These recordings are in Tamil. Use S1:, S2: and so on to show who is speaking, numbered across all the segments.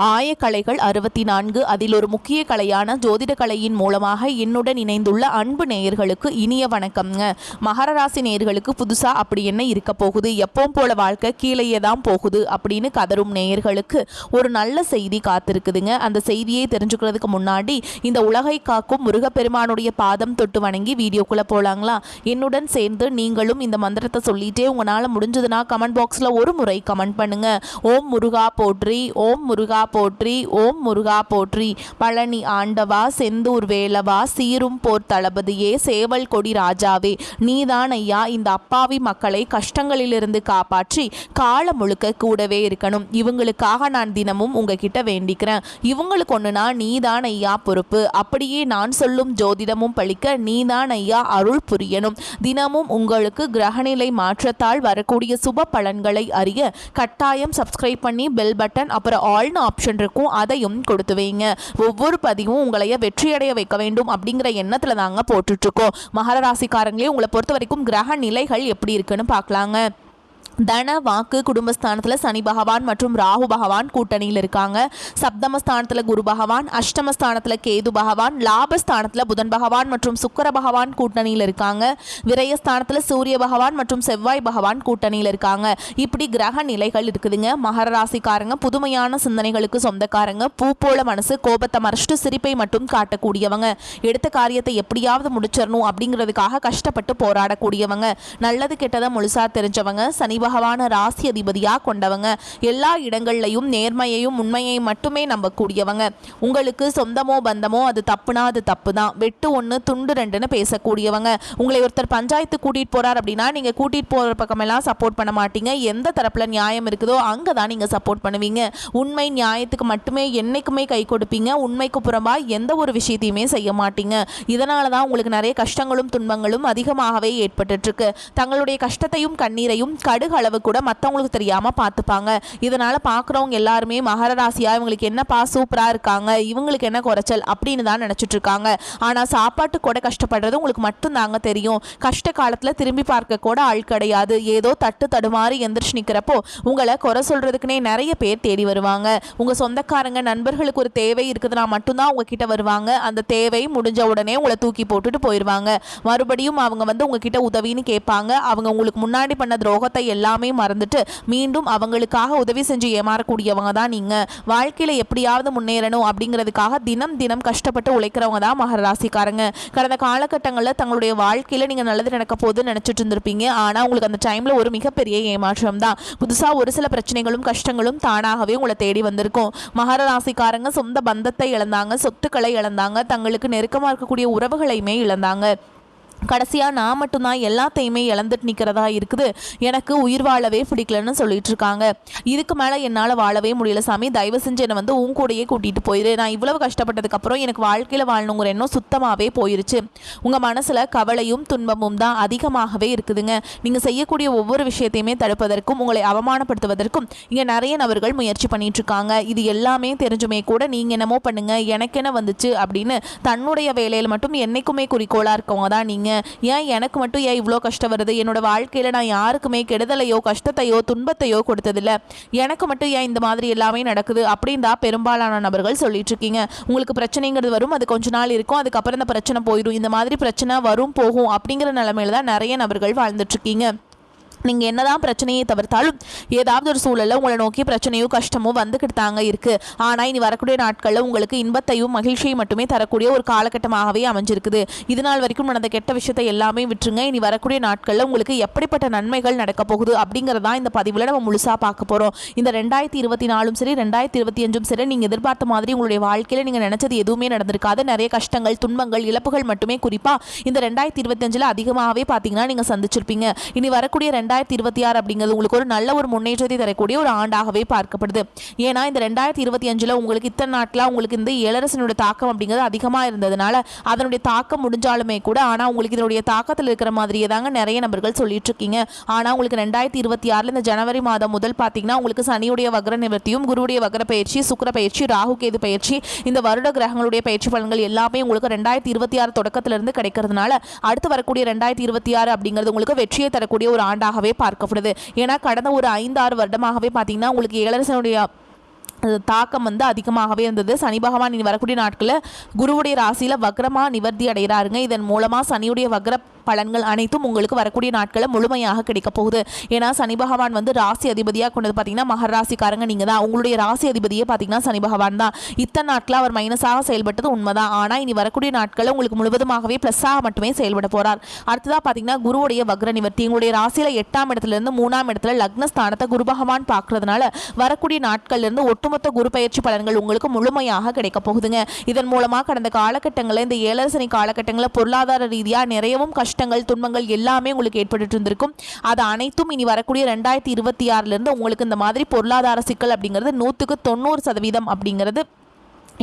S1: ஆயக்கலைகள் 64 அதில் ஒரு முக்கிய கலையான ஜோதிட கலையின் மூலமாக என்னுடன் இணைந்துள்ள அன்பு நேயர்களுக்கு இனிய வணக்கம்ங்க. மகர ராசி நேயர்களுக்கு புதுசா அப்படி என்ன இருக்க போகுது, எப்பவும் போல வாழ்க்கை கீழேயே தான் போகுது அப்படின்னு கதரும் நேயர்களுக்கு ஒரு நல்ல செய்தி காத்திருக்குதுங்க. அந்த செய்தியை தெரிஞ்சுக்கிறதுக்கு முன்னாடி இந்த உலகை காக்கும் முருகப்பெருமானுடைய பாதம் தொட்டு வணங்கி வீடியோக்குள்ள போலாங்களா? என்னுடன் சேர்ந்து நீங்களும் இந்த மந்திரத்தை சொல்லிட்டே உங்களால் முடிஞ்சதுன்னா கமெண்ட் பாக்ஸில் ஒரு முறை கமெண்ட் பண்ணுங்க. ஓம் முருகா போற்றி, ஓம் முருகா போற்றி, ஓம் முருகா போற்றி. பழனி ஆண்டவா, செந்தூர் வேலவா, சீரும் போர் தளபதியே, சேவல் கொடி ராஜாவே, நீதான் ஐயா இந்த அப்பாவி மக்களை கஷ்டங்களிலிருந்து காப்பாற்றி காலம் முழுக்க கூடவே இருக்கணும். இவங்களுக்காக நான் தினமும் உங்ககிட்ட வேண்டிக்கிறேன். இவங்களுக்கு ஒண்ணுனா நீதான் ஐயா பொறுப்பு. அப்படியே நான் சொல்லும் ஜோதிடமும் பழிக்க நீதான் ஐயா அருள் புரியணும். தினமும் உங்களுக்கு கிரகநிலை மாற்றத்தால் வரக்கூடிய சுப பலன்களை அறிய கட்டாயம் சப்ஸ்கிரைப் பண்ணி பெல் பட்டன் அப்புறம் ஆல்னு ஆப்ஷன் இருக்கும், அதையும் கொடுத்து வைங்க. ஒவ்வொரு பதிவும் உங்களைய வெற்றியடைய வைக்க வேண்டும் அப்படிங்கிற எண்ணத்துல தாங்க போட்டுட்டு இருக்கோம். மகர ராசிக்காரங்களே, உங்களை பொறுத்த வரைக்கும் கிரக நிலைகள் எப்படி இருக்குன்னு பார்க்கலாங்க. தன வாக்கு குடும்பஸ்தானத்தில் சனி பகவான் மற்றும் ராகு பகவான் கூட்டணியில் இருக்காங்க. சப்தமஸ்தானத்தில் குரு பகவான், அஷ்டமஸ்தானத்தில் கேது பகவான், லாபஸ்தானத்தில் புதன் பகவான் மற்றும் சுக்கர பகவான் கூட்டணியில் இருக்காங்க. விரயஸ்தானத்தில் சூரிய பகவான் மற்றும் செவ்வாய் பகவான் கூட்டணியில் இருக்காங்க. இப்படி கிரக நிலைகள் இருக்குதுங்க. மகர ராசிக்காரங்க புதுமையான சிந்தனைகளுக்கு சொந்தக்காரங்க. பூ போல மனசு, கோபத்தை மறைச்சிட்டு சிரிப்பை மட்டும் காட்டக்கூடியவங்க. எடுத்த காரியத்தை எப்படியாவது முடிச்சிடணும் அப்படிங்கிறதுக்காக கஷ்டப்பட்டு போராடக்கூடியவங்க. நல்லது கெட்டதை முழுசா தெரிஞ்சவங்க. சனி பகவான ராசி அதிபதியாக கொண்டவங்க. எல்லா இடங்கள்லையும் நேர்மையையும் உண்மையை மட்டுமே நம்பக்கூடியவங்க. உங்களுக்கு சொந்தமோ பந்தமோ அது தப்புனா அது தப்பு தான், வெட்டு ஒன்று துண்டு ரெண்டுன்னு பேசக்கூடியவங்க. உங்களை ஒருத்தர் பஞ்சாயத்து கூட்டிகிட்டு போறார் அப்படின்னா நீங்கள் கூட்டிகிட்டு போகிற பக்கமெல்லாம் சப்போர்ட் பண்ண மாட்டீங்க. எந்த தரப்பில் நியாயம் இருக்குதோ அங்கே தான் நீங்கள் சப்போர்ட் பண்ணுவீங்க. உண்மை நியாயத்துக்கு மட்டுமே என்னைக்குமே கை கொடுப்பீங்க. உண்மைக்கு புறம்பாக எந்த ஒரு விஷயத்தையுமே செய்ய மாட்டீங்க. இதனால தான் உங்களுக்கு நிறைய கஷ்டங்களும் துன்பங்களும் அதிகமாகவே ஏற்பட்டு இருக்கு. தங்களுடைய கஷ்டத்தையும் கண்ணீரையும் கடுகு அளவு கூட மற்றவங்களுக்கு தெரியாம பார்த்துப்பாங்க. இதனால பார்க்குறவங்க எல்லாருமே மகர ராசியா இவங்களுக்கு என்னப்பா சூப்பரா இருக்காங்க, இவங்களுக்கு என்ன குறைச்சல் அப்படின்னு தான் நினைச்சிட்டு இருக்காங்க. ஆனா சாப்பாட்டு கூட கஷ்டப்படுறது உங்களுக்கு மட்டும் தாங்க தெரியும். கஷ்ட காலத்துல திரும்பி பார்க்க கூட ஆள் கிடையாது. ஏதோ தட்டு தடுமாறி எந்திரிச்சு நிக்கிறப்போ உங்களை குறை சொல்றதுக்குன்னே நிறைய பேர் தேடி வருவாங்க. உங்க சொந்தக்காரங்க நண்பர்களுக்கு ஒரு தேவை இருக்குதுன்னா மட்டும்தான் உங்ககிட்ட வருவாங்க. அந்த தேவை முடிஞ்ச உடனே உங்களை தூக்கி போட்டுட்டு போயிடுவாங்க. மறுபடியும் அவங்க உங்ககிட்ட உதவின்னு கேட்பாங்க. அவங்க உங்களுக்கு முன்னாடி பண்ண துரோகத்தை எல்லாமே மறந்துட்டு மீண்டும் அவங்களுக்காக உதவி செஞ்சு ஏமாறக்கூடியவங்க தான் நீங்க. வாழ்க்கையில எப்படியாவது முன்னேறணும் அப்படிங்கிறதுக்காக தினம் தினம் கஷ்டப்பட்டு உழைக்கிறவங்க தான் மகர ராசிக்காரங்க. கடந்த காலகட்டங்களில் தங்களுடைய வாழ்க்கையில நீங்க நல்லது நடக்க போகுதுன்னு நினைச்சிட்டு இருந்திருப்பீங்க. ஆனா உங்களுக்கு அந்த டைம்ல ஒரு மிகப்பெரிய ஏமாற்றம் தான். புதுசா ஒரு சில பிரச்சனைகளும் கஷ்டங்களும் தானாகவே உங்களை தேடி வந்திருக்கும். மகர ராசிக்காரங்க சொந்த பந்தத்தை இழந்தாங்க, சொத்துக்களை இழந்தாங்க, தங்களுக்கு நெருக்கமா இருக்கக்கூடிய உறவுகளையுமே இழந்தாங்க. கடைசியாக நான் மட்டும்தான் எல்லாத்தையுமே இழந்துட்டு நிற்கிறதா இருக்குது, எனக்கு உயிர் வாழவே பிடிக்கலன்னு சொல்லிட்டு இருக்காங்க. இதுக்கு மேலே என்னால் வாழவே முடியல சாமி, தயவு செஞ்சு என்னை உன் கூடையே கூட்டிகிட்டு போயிரு. நான் இவ்வளவு கஷ்டப்பட்டதுக்கப்புறம் எனக்கு வாழ்க்கையில் வாழணுங்கிற எண்ணம் சுத்தமாகவே போயிருச்சு. உங்கள் மனசில் கவலையும் துன்பமும் தான் அதிகமாகவே இருக்குதுங்க. நீங்கள் செய்யக்கூடிய ஒவ்வொரு விஷயத்தையுமே தடுப்பதற்கும் உங்களை அவமானப்படுத்துவதற்கும் இங்கே நிறைய நபர்கள் முயற்சி பண்ணிட்டு இருக்காங்க. இது எல்லாமே தெரிஞ்சுமே கூட நீங்கள் என்னமோ பண்ணுங்க, எனக்கு என்ன வந்துச்சு அப்படின்னு தன்னுடைய வேலையில் மட்டும் என்னைக்குமே குறிக்கோளாக இருக்கவங்க தான் நீங்கள். ஏன் எனக்கு மட்டும் ஏன் இவ்வளோ கஷ்டம் வருது, என்னோட வாழ்க்கையில் நான் யாருக்குமே கெடுதலையோ கஷ்டத்தையோ துன்பத்தையோ கொடுத்ததில்ல, எனக்கு மட்டும் ஏன் இந்த மாதிரி எல்லாமே நடக்குது அப்படின்னு தான் பெரும்பாலான நபர்கள் சொல்லிட்டு இருக்கீங்க. உங்களுக்கு பிரச்சனைங்கிறது வரும், அது கொஞ்ச நாள் இருக்கும், அதுக்கப்புறம் இந்த பிரச்சனை போயிடும். இந்த மாதிரி பிரச்சனை வரும் போகும் அப்படிங்கிற நிலைமையில தான் நிறைய நபர்கள் வாழ்ந்துட்டு இருக்கீங்க. நீங்கள் என்னதான் பிரச்சனையை தவிர்த்தாலும் ஏதாவது ஒரு சூழலில் உங்களை நோக்கி பிரச்சனையோ கஷ்டமோ வந்துக்கிட்டு தாங்க இருக்குது. ஆனால் இனி வரக்கூடிய நாட்களில் உங்களுக்கு இன்பத்தையும் மகிழ்ச்சியையும் மட்டுமே தரக்கூடிய ஒரு காலகட்டமாகவே அமைஞ்சிருக்குது. இது நாள் வரைக்கும் நடந்த கெட்ட விஷயத்தை எல்லாமே விட்டுருங்க. இனி வரக்கூடிய நாட்களில் உங்களுக்கு எப்படிப்பட்ட நன்மைகள் நடக்க போகுது அப்படிங்கிறதா இந்த பதிவில் நம்ம முழுசாக பார்க்க போகிறோம். இந்த 2024 சரி 2025 சரி நீங்கள் எதிர்பார்த்த மாதிரி உங்களுடைய வாழ்க்கையில் நீங்கள் நினச்சது எதுவுமே நடந்திருக்காது. நிறைய கஷ்டங்கள் துன்பங்கள் இழப்புகள் மட்டுமே குறிப்பாக இந்த 2025 அதிகமாகவே பார்த்தீங்கன்னா நீங்கள் சந்திச்சிருப்பீங்க. இனி வரக்கூடிய 2026 அப்படிங்கிறது உங்களுக்கு ஒரு நல்ல ஒரு முன்னேற்றத்தை தரக்கூடிய ஒரு ஆண்டாகவே பார்க்கப்படுது. ஏன்னா இந்த 2025 உங்களுக்கு இத்தனை நாட்களாக உங்களுக்கு இந்த இளரசனுடைய தாக்கம் அப்படிங்கிறது அதிகமாக இருந்ததுனால அதனுடைய தாக்கம் முடிஞ்சாலுமே கூட ஆனால் உங்களுக்கு இதனுடைய தாக்கத்தில் இருக்கிற மாதிரியே தாங்க நிறைய நபர்கள் சொல்லிட்டு இருக்கீங்க. ஆனால் உங்களுக்கு 2026 இந்த ஜனவரி மாதம் முதல் பார்த்தீங்கன்னா உங்களுக்கு சனியுடைய வக்ர நிவர்த்தியும் குருவுடைய வக்ர பயிற்சி சுக்கிர பயிற்சி ராகு கேது பயிற்சி இந்த வருட கிரகங்களுடைய பயிற்சி பலன்கள் எல்லாமே உங்களுக்கு 2026 தொடக்கத்திலிருந்து கிடைக்கிறதுனால அடுத்து வரக்கூடிய 2026 அப்படிங்கிறது உங்களுக்கு வெற்றியை தரக்கூடிய ஒரு ஆண்டாகவே பார்க்கப்படுது. ஏன்னா கடந்த ஒரு 5-6 வருடமாகவே பார்த்தீங்கன்னா உங்களுக்கு ஏழரசனுடைய தாக்கம் வந்து அதிகமாகவே இருந்தது. சனி பகவான் இனி வரக்கூடிய நாட்களில் குருவுடைய ராசியில் வக்ரமாக நிவர்த்தி அடைகிறாருங்க. இதன் மூலமாக சனியுடைய வக்ர பலன்கள் அனைத்தும் உங்களுக்கு வரக்கூடிய நாட்களில் முழுமையாக கிடைக்க போகுது. ஏன்னா சனி பகவான் வந்து ராசி அதிபதியாக கொண்டது பார்த்தீங்கன்னா மகர ராசிக்காரங்க நீங்கள் தான். உங்களுடைய ராசி அதிபதியே பார்த்தீங்கன்னா சனி பகவான் தான். இத்தனை நாட்களில் அவர் மைனஸாக செயல்பட்டது உண்மைதான். ஆனால் இனி வரக்கூடிய நாட்களில் உங்களுக்கு முழுவதுமாகவே ப்ளஸ்ஸாக மட்டுமே செயல்பட போகிறார். அடுத்ததாக பார்த்தீங்கன்னா குருவுடைய வக்ர நிவர்த்தி. உங்களுடைய ராசியில் 8ஆம் இடத்துலேருந்து 3ஆம் இடத்துல லக்னஸ்தானத்தை குரு பகவான் பார்க்கறதுனால வரக்கூடிய நாட்கள்லேருந்து ஒட்டுமொத்த குரு பயிற்சி பலன்கள் உங்களுக்கு முழுமையாக கிடைக்க போகுதுங்க. இதன் மூலமாக கடந்த காலகட்டங்களில் இந்த 7 சனி காலகட்டங்களில் பொருளாதார ரீதியாக நிறையவும் கஷ்டங்கள் துன்பங்கள் எல்லாமே உங்களுக்கு ஏற்பட்டு இருந்திருக்கும். அது அனைத்தும் இனி வரக்கூடிய 2026 உங்களுக்கு இந்த மாதிரி பொருளாதார சிக்கல் அப்படிங்கிறது 100க்கு 90% அப்படிங்கிறது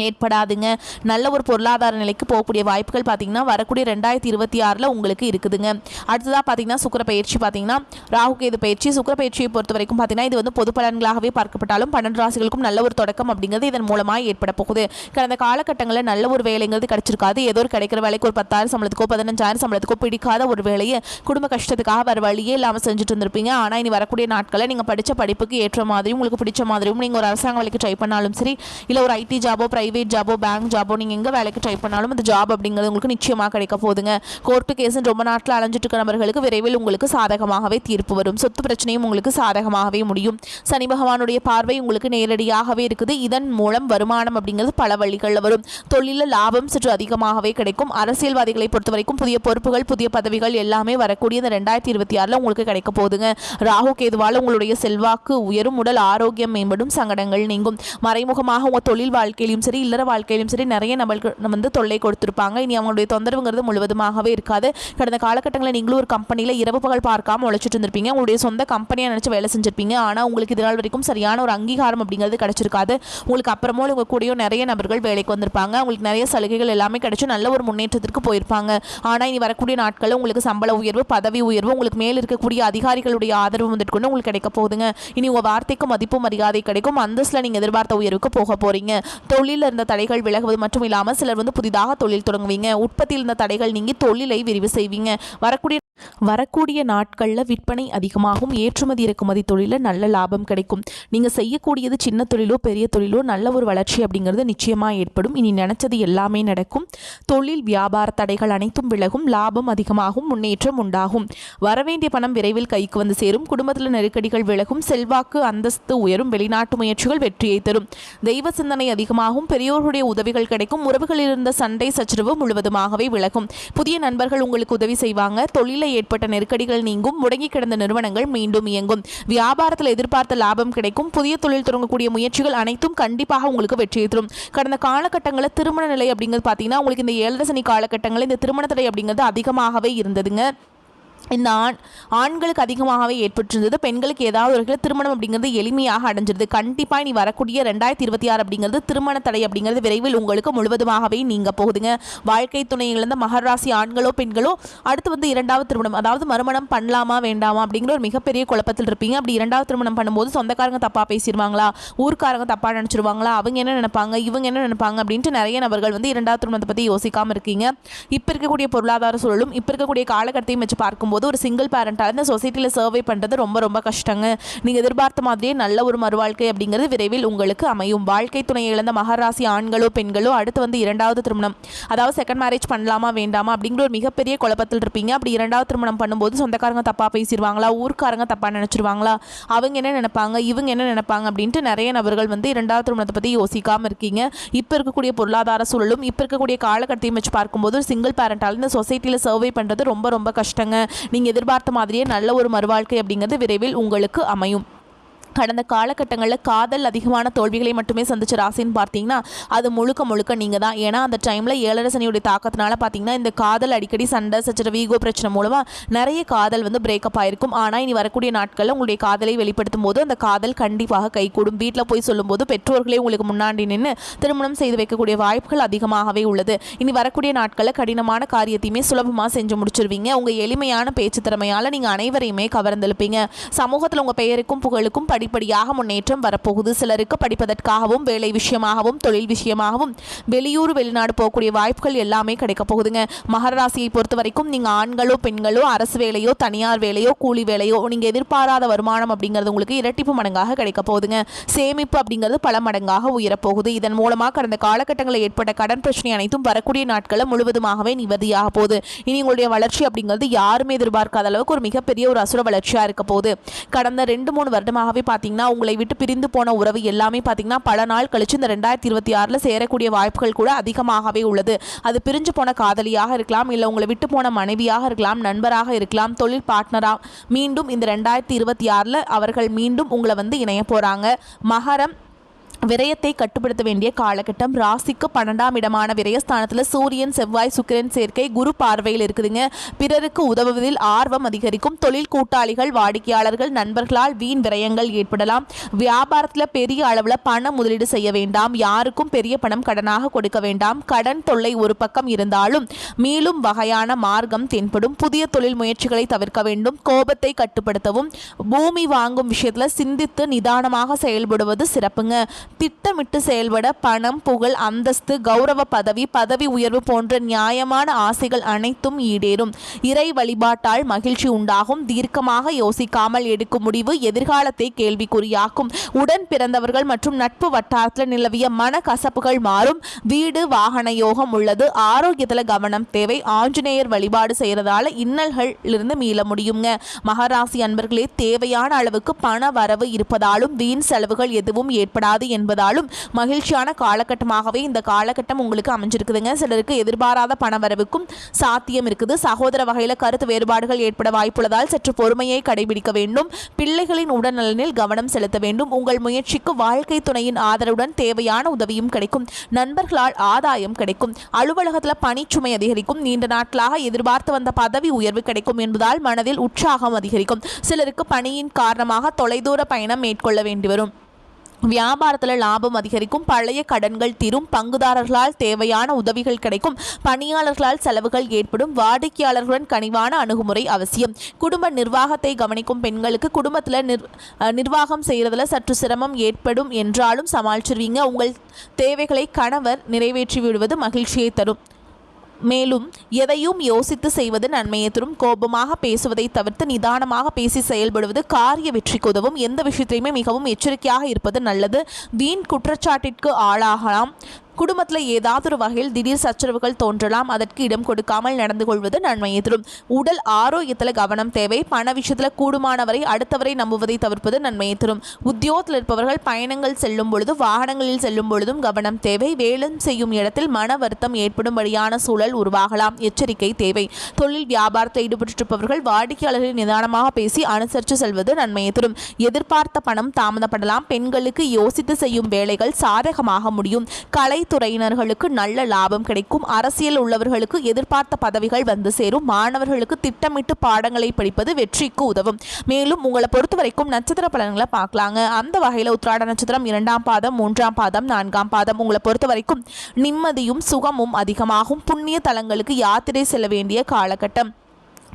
S1: ஏற்படாதுங்க. நல்ல ஒரு பொருளாதார நிலைக்கு போகக்கூடிய வாய்ப்புகள் பார்த்தீங்கன்னா வரக்கூடிய 2026 உங்களுக்கு இருக்குதுங்க. அடுத்ததாக பார்த்தீங்கன்னா சுக்கிர பயிற்சி பார்த்தீங்கன்னா ராகு கேது பயிற்சி. சுக்கிர பயிற்சியை பொறுத்த வரைக்கும் பார்த்தீங்கன்னா இது வந்து பொது பலன்களாகவே பார்க்கப்பட்டாலும் 12 ராசிகளுக்கும் நல்ல ஒரு தொடக்கம் அப்படிங்கிறது இதன் மூலமாக ஏற்பட போகுது. கடந்த காலகட்டங்களில் நல்ல ஒரு வேலைங்கிறது கிடைச்சிருக்காது. ஏதோ ஒரு கிடைக்கிற வேலைக்கு ஒரு 10,000 சம்பளத்துக்கோ 15,000 சம்பளத்துக்கோ பிடிக்காத ஒரு வேலையை குடும்ப கஷ்டத்துக்காக வர வழியே இல்லாமல் செஞ்சுட்டு இருந்திருப்பீங்க. ஆனால் இனி வரக்கூடிய நாட்களில் நீங்கள் படித்த படிப்புக்கு ஏற்ற மாதிரியும் உங்களுக்கு பிடிச்ச மாதிரியும் நீங்கள் ஒரு அரசாங்க வேலைக்கு ட்ரை பண்ணாலும் சரி, இல்லை ஒரு ஐடி ஜாபோ பிரைவேட் ஜாபோ பேங்க் ஜாபோ நீங்கள் எங்கே வேலைக்கு ட்ரை பண்ணாலும் அந்த ஜாப் அப்படிங்கிறது உங்களுக்கு நிச்சயமாக கிடைக்க போகுதுங்க. கோர்ட்டு கேஸுன்னு ரொம்ப நாட்டில் அலைஞ்சிட்டு இருக்க நபர்களுக்கு விரைவில் உங்களுக்கு சாதகமாகவே தீர்ப்பு வரும். சொத்து பிரச்சனையும் உங்களுக்கு சாதகமாகவே முடியும். சனி பகவானுடைய பார்வை உங்களுக்கு நேரடியாகவே இருக்குது. இதன் மூலம் வருமானம் அப்படிங்கிறது பல வழிகளில் வரும். தொழிலில் லாபம் சற்று அதிகமாகவே கிடைக்கும். அரசியல்வாதிகளை பொறுத்த வரைக்கும் புதிய பொறுப்புகள் புதிய பதவிகள் எல்லாமே வரக்கூடிய இந்த 2026 உங்களுக்கு கிடைக்க போகுதுங்க. ராகு கேதுவால் உங்களுடைய செல்வாக்கு உயரும். உடல் ஆரோக்கியம் மேம்படும். சங்கடங்கள் நீங்கும். மறைமுகமாக உங்கள் தொழில் வாழ்க்கையிலும் சரி இல்லற வாழ்க்கையிலும் சரி நிறைய நபர்கள் வந்து தொல்லை கொடுத்திருப்பாங்க. இனி அவங்களுடைய தொந்தரவுங்கிறது முழுவதுமாகவே இருக்காது. கடந்த காலகட்டங்களில் நீங்களும் ஒரு கம்பெனியில் இரவு பகல் பார்க்காம உழைச்சிட்டு இருந்திருப்பீங்க. உங்களுடைய சொந்த கம்பெனியை நினைச்சு வேலை செஞ்சிருப்பீங்க. ஆனால் உங்களுக்கு இது நாள் வரைக்கும் சரியான ஒரு அங்கீகாரம் அப்படிங்கிறது கிடைச்சிருக்காது. உங்களுக்கு அப்புறமோ உங்க கூடயும் நிறைய நபர்கள் வேலைக்கு வந்திருப்பாங்க. உங்களுக்கு நிறைய சலுகைகள் எல்லாமே கிடைச்சு நல்ல ஒரு முன்னேற்றத்திற்கு போயிருப்பாங்க. ஆனால் இனி வரக்கூடிய நாட்களில் உங்களுக்கு சம்பள உயர்வு பதவி உயர்வு உங்களுக்கு மேல் இருக்கக்கூடிய அதிகாரிகளுடைய ஆதரவு வந்துட்டு கொண்டு உங்களுக்கு கிடைக்க போகுதுங்க. இனி உங்க வார்த்தைக்கு மதிப்பு மரியாதை கிடைக்கும். அந்தஸ்தில் நீங்க எதிர்பார்த்த உயர்வுக்கு போக போறீங்க. தொழிலில் இருந்த தடைகள் விலகுவது மட்டும் இல்லாமல் சிலர் வந்து புதிதாக தொழில் தொடங்குவீங்க. உற்பத்தியில் இருந்த தடைகள் நீங்கி தொழிலை விரிவு செய்வீங்க. வரக்கூடிய நாட்களில் விற்பனை அதிகமாகும். ஏற்றுமதி இறக்குமதி தொழிலில் நல்ல லாபம் கிடைக்கும். நீங்கள் செய்யக்கூடியது சின்ன தொழிலோ பெரிய தொழிலோ நல்ல ஒரு வளர்ச்சி அப்படிங்கிறது நிச்சயமாக ஏற்படும். இனி நினைச்சது எல்லாமே நடக்கும். தொழில் வியாபார தடைகள் அனைத்தும் விலகும். லாபம் அதிகமாகும். முன்னேற்றம் உண்டாகும். வரவேண்டிய பணம் விரைவில் கைக்கு வந்து சேரும். குடும்பத்தில் நெருக்கடிகள் விலகும். செல்வாக்கு அந்தஸ்து உயரும். வெளிநாட்டு முயற்சிகள் வெற்றியை தரும். தெய்வ சிந்தனை அதிகமாகும். பெரியோர்களுடைய உதவிகள் கிடைக்கும். உறவுகளில் இருந்த சண்டை சச்சரவு முழுவதுமாகவே விலகும். புதிய நண்பர்கள் உங்களுக்கு உதவி செய்வாங்க. தொழிலை ஏற்பட்ட நெருக்கடிகள் நீங்கும். முடங்கி கிடந்த நிறுவனங்கள் மீண்டும் இயங்கும். வியாபாரத்தில் எதிர்பார்த்த லாபம் கிடைக்கும். புதிய தொழில் தொடங்கக்கூடிய முயற்சிகள் அனைத்தும் கண்டிப்பாக உங்களுக்கு வெற்றியை தரும். கடந்த காலகட்டங்களில் திருமண நிலை அப்படிங்கிறது பார்த்தீங்கன்னா உங்களுக்கு இந்த 7 சனி காலகட்டங்களில் இந்த திருமண தடை அப்படிங்கிறது அதிகமாகவே இருந்ததுங்க. இந்த ஆண்களுக்கு அதிகமாகவே ஏற்பட்டிருந்தது. பெண்களுக்கு ஏதாவது ஒரு திருமணம் அப்படிங்கிறது எளிமையாக அடைஞ்சிருது. கண்டிப்பாக நீ வரக்கூடிய 2026 அப்படிங்கிறது திருமண தடை அப்படிங்கிறது விரைவில் உங்களுக்கு முழுவதுமாகவே நீங்க போகுதுங்க. வாழ்க்கை துணை இழந்த மகர ராசி ஆண்களோ பெண்களோ அடுத்து வந்து 2வது திருமணம் அதாவது மறுமணம் பண்ணலாமா வேண்டாமா அப்படிங்கிற ஒரு மிகப்பெரிய குழப்பத்தில் இருப்பீங்க. அப்படி 2வது திருமணம் பண்ணும்போது சொந்தக்காரங்க தப்பாக பேசிடுவாங்களா, ஊர்க்காரங்க தப்பாக நினச்சிருவாங்களா, அவங்க என்ன நினைப்பாங்க இவங்க என்ன நினைப்பாங்க அப்படின்ட்டு நிறைய நபர்கள் வந்து 2வது திருமணத்தை பற்றி யோசிக்காமல் இருக்கீங்க. இப்போ இருக்கக்கூடிய பொருளாதார சூழலும் இப்போ இருக்கக்கூடிய காலகட்டத்தையும் வச்சு பார்க்கும்போது ஒரு சிங்கிள் பேரண்டாக இந்த சொசைட்டியில் சர்வே பண்ணுறது ரொம்ப ரொம்ப கஷ்டங்க. நீங்கள் எதிர்பார்த்த மாதிரியே நல்ல ஒரு மறுவாழ்க்கை அப்படிங்கிறது விரைவில் உங்களுக்கு அமையும். வாழ்க்கை துணையை இழந்த மகராசி ஆண்களோ பெண்களோ அடுத்து வந்து 2வது திருமணம் அதாவது செகண்ட் மேரேஜ் பண்ணலாமா வேண்டாமா அப்படிங்கிற ஒரு மிகப்பெரிய குழப்பத்தில் இருப்பீங்க. அப்படி 2வது திருமணம் பண்ணும்போது சொந்தக்காரங்க தப்பாக பேசிடுவாங்களா, ஊர்க்காரங்க தப்பாக நினச்சிருவாங்களா, அவங்க என்ன நினைப்பாங்க இவங்க என்ன நினைப்பாங்க அப்படின்ட்டு நிறைய நபர்கள் வந்து 2வது திருமணத்தை பற்றி யோசிக்காமல் இருக்கீங்க. இப்போ இருக்கக்கூடிய பொருளாதார சூழலும் இப்போ இருக்கக்கூடிய காலகட்டத்தையும் வச்சு பார்க்கும்போது ஒரு சிங்கிள் பேரண்டால் இந்த சொசைட்டியில் சர்வே பண்ணுறது ரொம்ப ரொம்ப கஷ்டங்க. நீங்கள் எதிர்பார்த்த மாதிரியே நல்ல ஒரு மறுவாழ்க்கை அப்படிங்கிறது விரைவில் உங்களுக்கு அமையும். கடந்த காலகட்டங்களில் காதல் அதிகமான தோல்விகளை மட்டுமே சந்திச்ச ராசின்னு பார்த்தீங்கன்னா அது முழுக்க நீங்கள் தான். ஏன்னா அந்த டைமில் 7 சனியுடைய தாக்கத்தினால பார்த்தீங்கன்னா இந்த காதல் அடிக்கடி சண்டை சச்சரவு ஈகோ பிரச்சனை மூலமாக நிறைய காதல் வந்து பிரேக்கப் ஆயிருக்கும். ஆனால் இனி வரக்கூடிய நாட்களில் உங்களுடைய காதலை வெளிப்படுத்தும் போது அந்த காதல் கண்டிப்பாக கைகூடும். வீட்டில் போய் சொல்லும்போது பெற்றோர்களே உங்களுக்கு முன்னாடி நின்று திருமணம் செய்து வைக்கக்கூடிய வாய்ப்புகள் அதிகமாகவே உள்ளது. இனி வரக்கூடிய நாட்களில் கடினமான காரியத்தையுமே சுலபமாக செஞ்சு முடிச்சிருவீங்க. உங்கள் எளிமையான பேச்சு திறமையால் நீங்கள் அனைவரையுமே கவர்ந்தெழுப்பீங்க. சமூகத்தில் உங்கள் பெயருக்கும் புகழுக்கும் படிப்படியாக முன்னேற்றம் வரப்போகுது. சிலருக்கு படிப்பதற்காகவும் வேலை விஷயமாகவும் தொழில் விஷயமாகவும் வெளியூர் வெளிநாடு போகக்கூடிய வாய்ப்புகள் எல்லாமே கிடைக்க போகுதுங்க. மகர ராசியை பொறுத்த வரைக்கும் நீங்கள் ஆண்களோ பெண்களோ அரசு வேலையோ தனியார் வேலையோ கூலி வேலையோ நீங்கள் எதிர்பாராத வருமானம் அப்படிங்கிறது உங்களுக்கு இரட்டிப்பு மடங்காக கிடைக்க போகுதுங்க. சேமிப்பு அப்படிங்கிறது பல மடங்காக உயரப்போகுது. இதன் மூலமாக கடந்த காலகட்டங்களில் ஏற்பட்ட கடன் பிரச்சனை அனைத்தும் வரக்கூடிய நாட்களில் முழுவதுமாகவே நிவதியாக போகுது. இனி உங்களுடைய வளர்ச்சி அப்படிங்கிறது யாருமே எதிர்பார்க்காத அளவுக்கு ஒரு மிகப்பெரிய ஒரு அசுர வளர்ச்சியாக இருக்க போகுது. கடந்த 2-3 வருடமாகவே பார்த்தீங்கன்னா உங்களை விட்டு பிரிந்து போன உறவு எல்லாமே பார்த்தீங்கன்னா பல நாள் கழிச்சு இந்த 2026 சேரக்கூடிய வாய்ப்புகள் கூட அதிகமாகவே உள்ளது. அது பிரிஞ்சு போன காதலியாக இருக்கலாம், இல்லை உங்களை விட்டு போன மனைவியாக இருக்கலாம், நண்பராக இருக்கலாம், தொழில் பார்ட்னராக மீண்டும் இந்த 2026 அவர்கள் மீண்டும் உங்களை இணைய போறாங்க. மகரம் விரயத்தை கட்டுப்படுத்த வேண்டிய காலகட்டம். ராசிக்கு 12ஆம் இடமான விரயஸ்தானத்தில் சூரியன் செவ்வாய் சுக்கிரன் சேர்க்கை குரு பார்வையில் இருக்குதுங்க. பிறருக்கு உதவுவதில் ஆர்வம் அதிகரிக்கும். தொழில் கூட்டாளிகள் வாடிக்கையாளர்கள் நண்பர்களால் வீண் விரயங்கள் ஏற்படலாம். வியாபாரத்தில் பெரிய அளவில் பண முதலீடு செய்ய வேண்டாம். யாருக்கும் பெரிய பணம் கடனாக கொடுக்க வேண்டாம். கடன் தொல்லை ஒரு பக்கம் இருந்தாலும் மீளும் வகையான மார்க்கம் தென்படும். புதிய தொழில் முயற்சிகளை தவிர்க்க வேண்டும். கோபத்தை கட்டுப்படுத்தவும். பூமி வாங்கும் விஷயத்தில் சிந்தித்து நிதானமாக செயல்படுவது சிறப்புங்க. திட்டமிட்டு செயல்பட பணம் புகழ் அந்தஸ்து கௌரவ பதவி உயர்வு போன்ற நியாயமான ஆசைகள் அனைத்தும் ஈடேறும். இறை வழிபாட்டால் மகிழ்ச்சி உண்டாகும். தீர்க்கமாக யோசிக்காமல் எடுக்கும் முடிவு எதிர்காலத்தை கேள்விக்குறியாக்கும். உடன் பிறந்தவர்கள் மற்றும் நட்பு வட்டாரத்தில் நிலவிய மன கசப்புகள் மாறும். வீடு வாகன யோகம் உள்ளது. ஆரோக்கியத்தில் கவனம் தேவை. ஆஞ்சநேயர் வழிபாடு செய்யறதால இன்னல்களிலிருந்து மீள முடியுங்க. மகராசி அன்பர்களே, தேவையான அளவுக்கு பண வரவு இருப்பதாலும் வீண் செலவுகள் எதுவும் ஏற்படாது என்பதாலும் மகிழ்ச்சியான காலகட்டமாகவே இந்த காலகட்டம் உங்களுக்கு அமைஞ்சிருக்குதுங்க. சிலருக்கு எதிர்பாராத பண வரவுக்கும் சாத்தியம் இருக்குது. சகோதர வகையில் கருத்து வேறுபாடுகள் ஏற்பட வாய்ப்புள்ளதால் சற்று பொறுமையை கடைபிடிக்க வேண்டும். பிள்ளைகளின் உடல்நலனில் கவனம் செலுத்த வேண்டும். உங்கள் முயற்சிக்கு வாழ்க்கை துணையின் ஆதரவுடன் தேவையான உதவியும் கிடைக்கும். நண்பர்களால் ஆதாயம் கிடைக்கும். அலுவலகத்தில் பணிச்சுமை அதிகரிக்கும். நீண்ட நாட்களாக எதிர்பார்த்து வந்த பதவி உயர்வு கிடைக்கும் என்பதால் மனதில் உற்சாகம் அதிகரிக்கும். சிலருக்கு பணியின் காரணமாக தொலைதூர பயணம் மேற்கொள்ள வேண்டி வரும். வியாபாரத்தில் லாபம் அதிகரிக்கும். பழைய கடன்கள் தீரும். பங்குதாரர்களால் தேவையான உதவிகள் கிடைக்கும். பணியாளர்களால் செலவுகள் ஏற்படும். வாடிக்கையாளர்களுடன் கனிவான அணுகுமுறை அவசியம். குடும்ப நிர்வாகத்தை கவனிக்கும் பெண்களுக்கு குடும்பத்தில் நிர்வாகம் செய்கிறதுல சற்று சிரமம் ஏற்படும் என்றாலும் சமாளிச்சிருவீங்க. உங்கள் தேவைகளை கணவர் நிறைவேற்றி விடுவது மகிழ்ச்சியை தரும். மேலும் எதையும் யோசித்து செய்வது நன்மையை தரும். கோபமாக பேசுவதை தவிர்த்து நிதானமாக பேசி செயல்படுவது காரிய வெற்றிக்கு உதவும். எந்த விஷயத்திலையுமே மிகவும் எச்சரிக்கையாக இருப்பது நல்லது. வீண் குற்றச்சாட்டிற்கு ஆளாகலாம். குடும்பத்தில் ஏதாவது ஒரு வகையில் திடீர் சச்சரவுகள் தோன்றலாம். அதற்கு இடம் கொடுக்காமல் நடந்து கொள்வது நன்மையை தரும். உடல் ஆரோக்கியத்தில் கவனம் தேவை. பண விஷயத்தில் கூடுமானவரை அடுத்தவரை நம்புவதை தவிர்ப்பது நன்மையை தரும். உத்தியோகத்தில் இருப்பவர்கள் பயணங்கள் செல்லும் பொழுது வாகனங்களில் செல்லும் பொழுதும் கவனம் தேவை. வேலை செய்யும் இடத்தில் மன வருத்தம் ஏற்படும்படியான சூழல் உருவாகலாம். எச்சரிக்கை தேவை. தொழில் வியாபாரத்தில் ஈடுபட்டிருப்பவர்கள் வாடிக்கையாளர்களை நிதானமாக பேசி அனுசரித்து செல்வது நன்மையை தரும். எதிர்பார்த்த பணம் தாமதப்படலாம். பெண்களுக்கு யோசித்து செய்யும் வேலைகள் சாதகமாக முடியும். துறையினர்களுக்கு நல்ல லாபம் கிடைக்கும். அரசியல் உள்ளவர்களுக்கு எதிர்பார்த்த பதவிகள் வந்து சேரும். மாணவர்களுக்கு திட்டமிட்டு பாடங்களை படிப்பது வெற்றிக்கு உதவும். மேலும் உங்களை பொறுத்த வரைக்கும் நட்சத்திர பலன்களை பார்க்கலாங்க. அந்த வகையில் உத்திராட நட்சத்திரம் 2ஆம் பாதம் 3ஆம் பாதம் 4ஆம் பாதம் உங்களை பொறுத்த வரைக்கும் நிம்மதியும் சுகமும் அதிகமாகும். புண்ணிய தலங்களுக்கு யாத்திரை செல்ல வேண்டிய காலகட்டம்.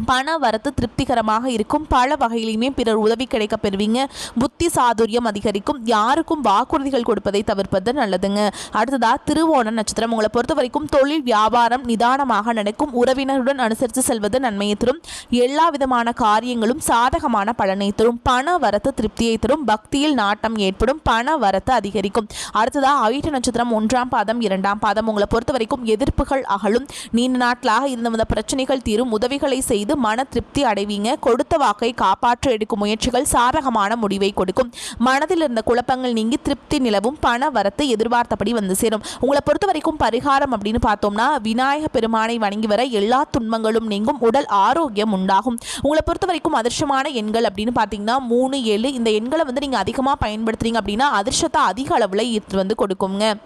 S1: பண வரத்து திருப்திகரமாக இருக்கும். பல வகையிலுமே பிறர் உதவி கிடைக்க பெறுவீங்க. புத்தி சாதுரியம் அதிகரிக்கும். யாருக்கும் வாக்குறுதிகள் கொடுப்பதை தவிர்ப்பது நல்லதுங்க. அடுத்ததா திருவோண நட்சத்திரம் உங்களை பொறுத்த வரைக்கும் தொழில் வியாபாரம் நிதானமாக நடக்கும். உறவினருடன் அனுசரித்து செல்வது நன்மையை தரும். எல்லா விதமான காரியங்களும் சாதகமான பலனை தரும். பண வரத்து திருப்தியை தரும். பக்தியில் நாட்டம் ஏற்படும். பண வரத்து அதிகரிக்கும். அடுத்ததா அவிட்ட நட்சத்திரம் 1ஆம் பாதம் 2ஆம் பாதம் உங்களை பொறுத்த வரைக்கும் எதிர்ப்புகள் அகலும். நீண்ட நாட்களாக இருந்து வந்த பிரச்சனைகள் தீரும். உதவிகளை செய்து மன திருப்தி அடைவீங்க. கொடுத்த வாக்கை காப்பாற்ற எடுக்கும் முயற்சிகள் சாதகமான முடிவை கொடுக்கும். மனதில் இருந்த குழப்பங்கள் நீங்கி திருப்தி நிலவும். பண வரத்து எதிர்பார்த்தபடி வந்து சேரும். உங்களை பொறுத்த வரைக்கும் பரிகாரம் அப்படின்னு பார்த்தோம்னா விநாயக பெருமானை வணங்கி வர எல்லா துன்பங்களும் நீங்கும். உடல் ஆரோக்கியம் உண்டாகும். உங்களை பொறுத்த வரைக்கும் அதிர்ஷ்டமான எண்கள் அப்படின்னு பார்த்தீங்கன்னா 3, 7 இந்த எண்களை நீங்கள் அதிகமாக பயன்படுத்துறீங்க அப்படின்னா அதிர்ஷ்டத்தை அதிக அளவில் ஈர்த்து கொடுக்குங்க.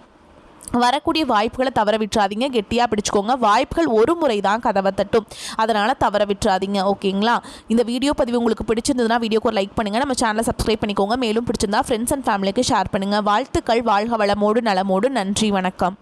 S1: வரக்கூடிய வாய்ப்புகளை தவற விட்டுறாதீங்க. கெட்டியாக பிடிச்சிக்கோங்க. வாய்ப்புகள் ஒரு முறை தான் கதவை தட்டும். அதனால் தவற விட்டுறாதீங்க. ஓகேங்களா? இந்த வீடியோ பதிவு உங்களுக்கு பிடிச்சிருந்ததுன்னா வீடியோக்கு ஒரு லைக் பண்ணுங்கள். நம்ம சேனலை சப்ஸ்கிரைப் பண்ணிக்கோங்க. மேலும் பிடிச்சிருந்தா ஃப்ரெண்ட்ஸ் அண்ட் ஃபேமிலிக்கு ஷேர் பண்ணுங்கள். வாழ்த்துக்கள். வாழ்க வளமோடு நலமோடு. நன்றி. வணக்கம்.